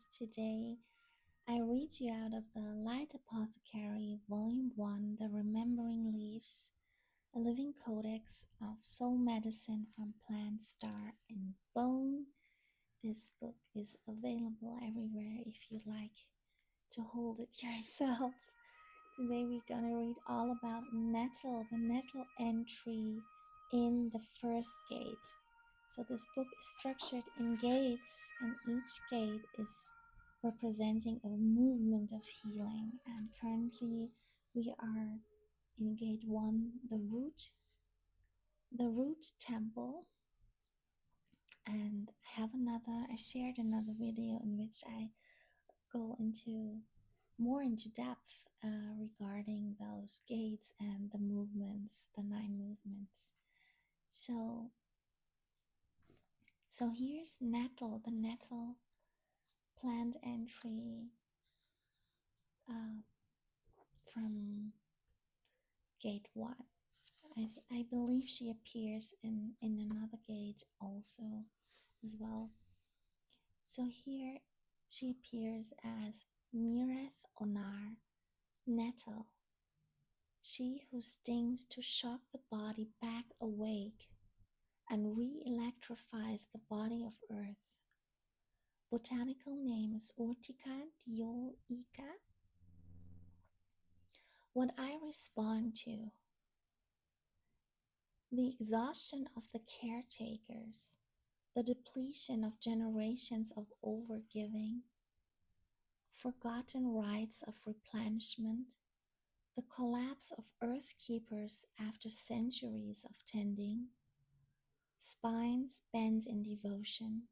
Today I read you out of the Light Apothecary, Volume 1, The Remembering Leaves, a living codex of soul medicine from plant, star, and bone. This book is available everywhere if you'd like to hold it yourself. Today we're going to read all about Nettle, the Nettle entry in the first gate. So this book is structured in gates, and each gate is representing a movement of healing. And currently we are in gate 1, the root temple. And I shared another video in which I go more into depth regarding those gates and the movements, the 9 movements. So here's Nettle, the Nettle plant entry from gate 1. I believe she appears in another gate also as well. So here she appears as Mireth Onar, Nettle, she who stings to shock the body back awake and re-electrifies the body of earth. Botanical name is Urtica dioica. What I respond to: the exhaustion of the caretakers, the depletion of generations of overgiving, forgotten rites of replenishment, the collapse of earthkeepers after centuries of tending, spines bent in devotion,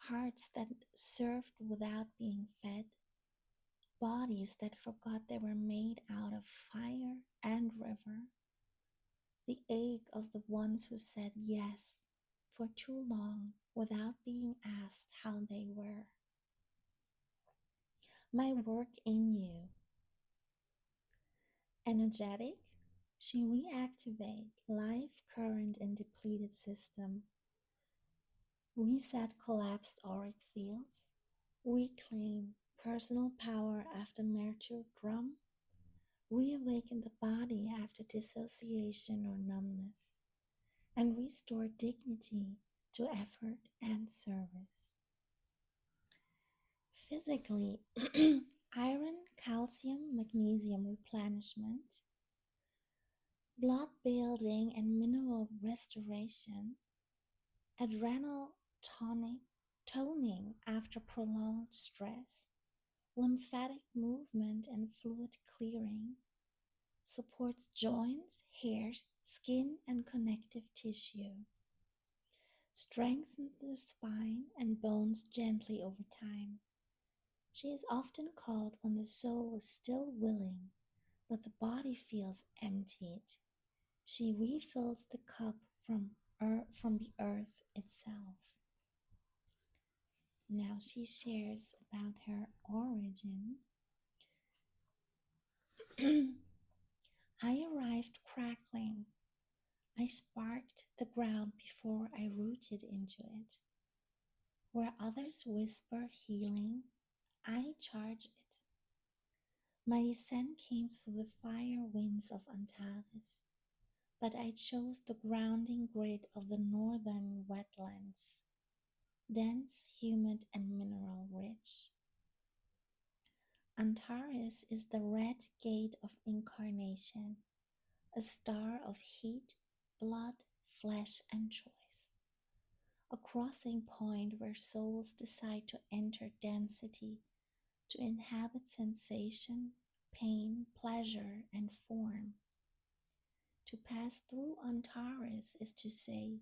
hearts that served without being fed, bodies that forgot they were made out of fire and river, the ache of the ones who said yes for too long without being asked how they were. My work in you. Energetic, she reactivate life current in depleted system, reset collapsed auric fields, reclaim personal power after martyrdom, reawaken the body after dissociation or numbness, and restore dignity to effort and service. Physically, iron, calcium, magnesium replenishment, blood building and mineral restoration, adrenal toning after prolonged stress, lymphatic movement and fluid clearing, supports joints, hair, skin, and connective tissue, strengthens the spine and bones gently over time. She is often called when the soul is still willing, but the body feels emptied. She refills the cup from the earth itself. Now she shares about her origin. I arrived crackling. I sparked the ground before I rooted into it. Where others whisper healing, I charge it. My descent came through the fire winds of Antares, but I chose the grounding grid of the northern wetlands, dense, humid, and mineral rich. Antares is the red gate of incarnation, a star of heat, blood, flesh, and choice. A crossing point where souls decide to enter density, to inhabit sensation, pain, pleasure, and form. To pass through Antares is to say,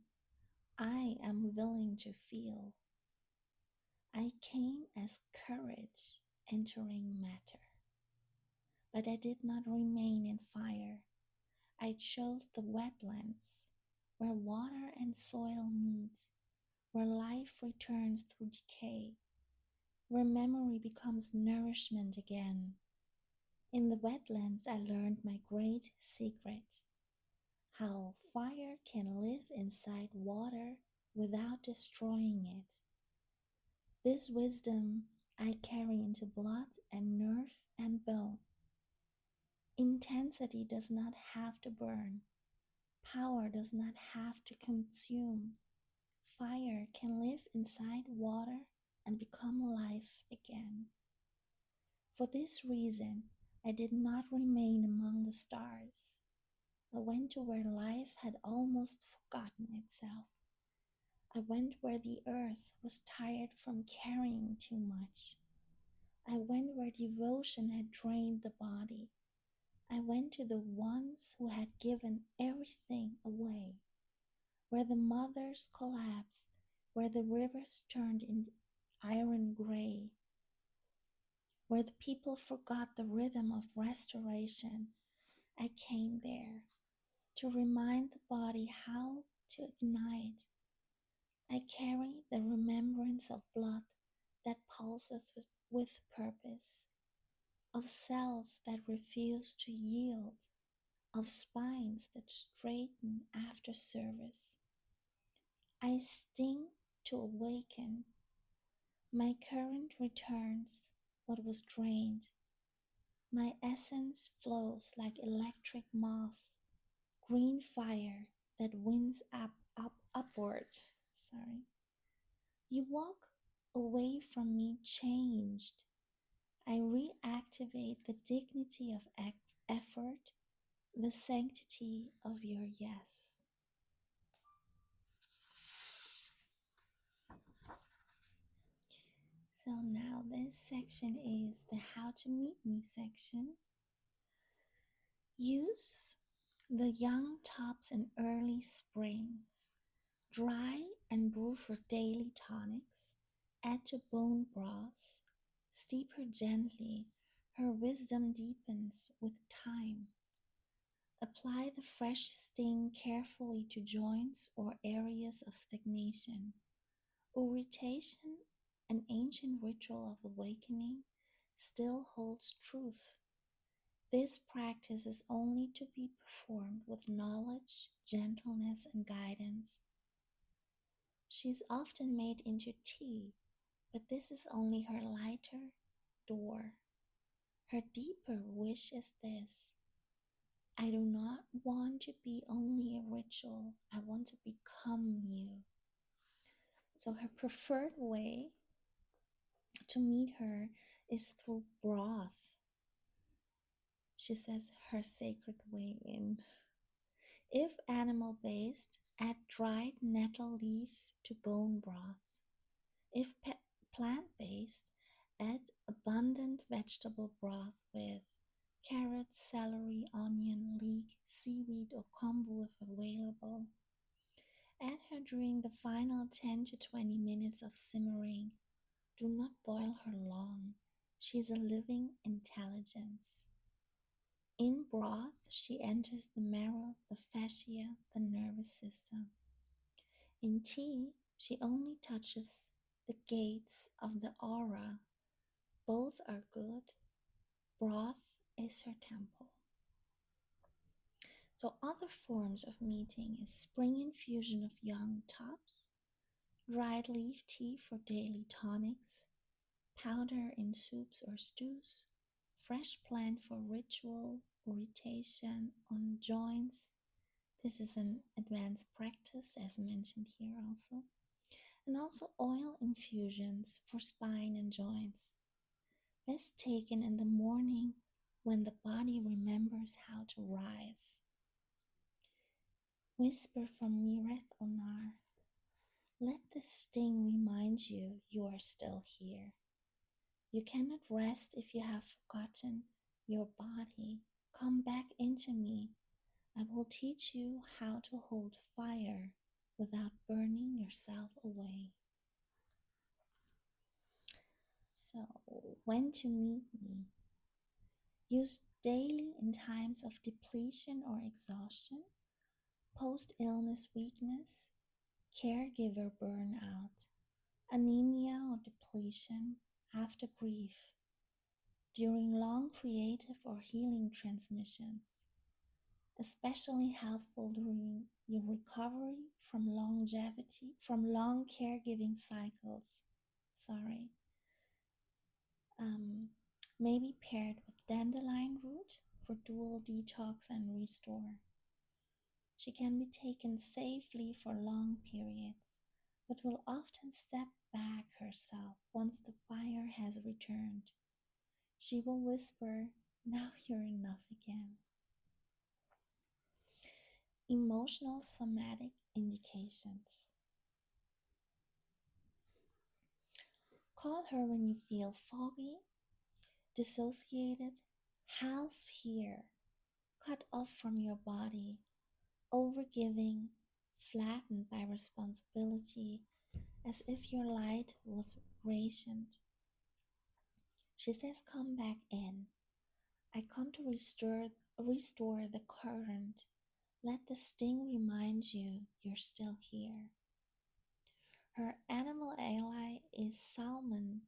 I am willing to feel. I came as courage entering matter. But I did not remain in fire. I chose the wetlands, where water and soil meet, where life returns through decay, where memory becomes nourishment again. In the wetlands I learned my great secret, how fire can live inside water without destroying it. This wisdom I carry into blood and nerve and bone. Intensity does not have to burn. Power does not have to consume. Fire can live inside water and become life again. For this reason, I did not remain among the stars. I went to where life had almost forgotten itself. I went where the earth was tired from carrying too much. I went where devotion had drained the body. I went to the ones who had given everything away, where the mothers collapsed, where the rivers turned in iron gray, where the people forgot the rhythm of restoration. I came there to remind the body how to ignite. I carry the remembrance of blood that pulseth with purpose, of cells that refuse to yield, of spines that straighten after service. I sting to awaken. My current returns what was drained. My essence flows like electric moss, green fire that winds upward. Sorry. You walk away from me changed. I reactivate the dignity of effort, the sanctity of your yes. So now this section is the how to meet me section. Use the young tops in early spring. Dry and brew for daily tonics. Add to bone broth. Steep her gently. Her wisdom deepens with time. Apply the fresh sting carefully to joints or areas of stagnation. Irritation, an ancient ritual of awakening, still holds truth. This practice is only to be performed with knowledge, gentleness, and guidance. She is often made into tea, but this is only her lighter door. Her deeper wish is this: I do not want to be only a ritual, I want to become you. So her preferred way to meet her is through broth. She says her sacred way in. If animal-based, add dried nettle leaf to bone broth. If plant-based, add abundant vegetable broth with carrot, celery, onion, leek, seaweed, or kombu if available. Add her during the final 10 to 20 minutes of simmering. Do not boil her long. She is a living intelligence. In broth, she enters the marrow, the fascia, the nervous system. In tea, she only touches the gates of the aura. Both are good. Broth is her temple. So other forms of meeting is spring infusion of young tops, dried leaf tea for daily tonics, powder in soups or stews, fresh plant for ritual, irritation on joints. This is an advanced practice as mentioned here also. And also oil infusions for spine and joints. Best taken in the morning when the body remembers how to rise. Whisper from Mireth Onar. Let the sting remind you you are still here. You cannot rest if you have forgotten your body. Come back into me. I will teach you how to hold fire without burning yourself away. So, when to meet me? Use daily in times of depletion or exhaustion, post-illness weakness, caregiver burnout, anemia or depletion after grief, during long creative or healing transmissions, especially helpful during your recovery from long caregiving cycles, sorry, um, maybe paired with dandelion root for dual detox and restore. She can be taken safely for long periods, but will often step back herself once the fire has returned. She will whisper, "Now you're enough again." Emotional somatic indications. Call her when you feel foggy, dissociated, half here, cut off from your body, overgiving, flattened by responsibility, as if your light was rationed. She says, "Come back in. I come to restore the current. Let the sting remind you you're still here." Her animal ally is Salmon,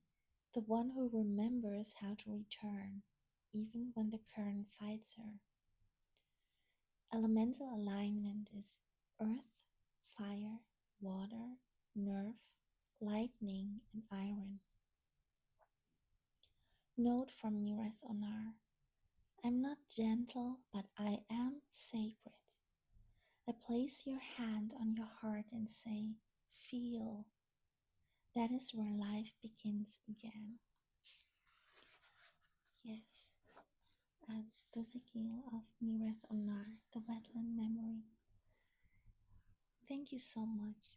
the one who remembers how to return, even when the current fights her. Elemental alignment is earth, fire, water, nerve, lightning, and iron. Note from Mireth Onar: I'm not gentle, but I am sacred. I place your hand on your heart and say, "Feel." That is where life begins again. Yes, and the Zikil of Mireth Onar, the Wetland memory. Thank you so much.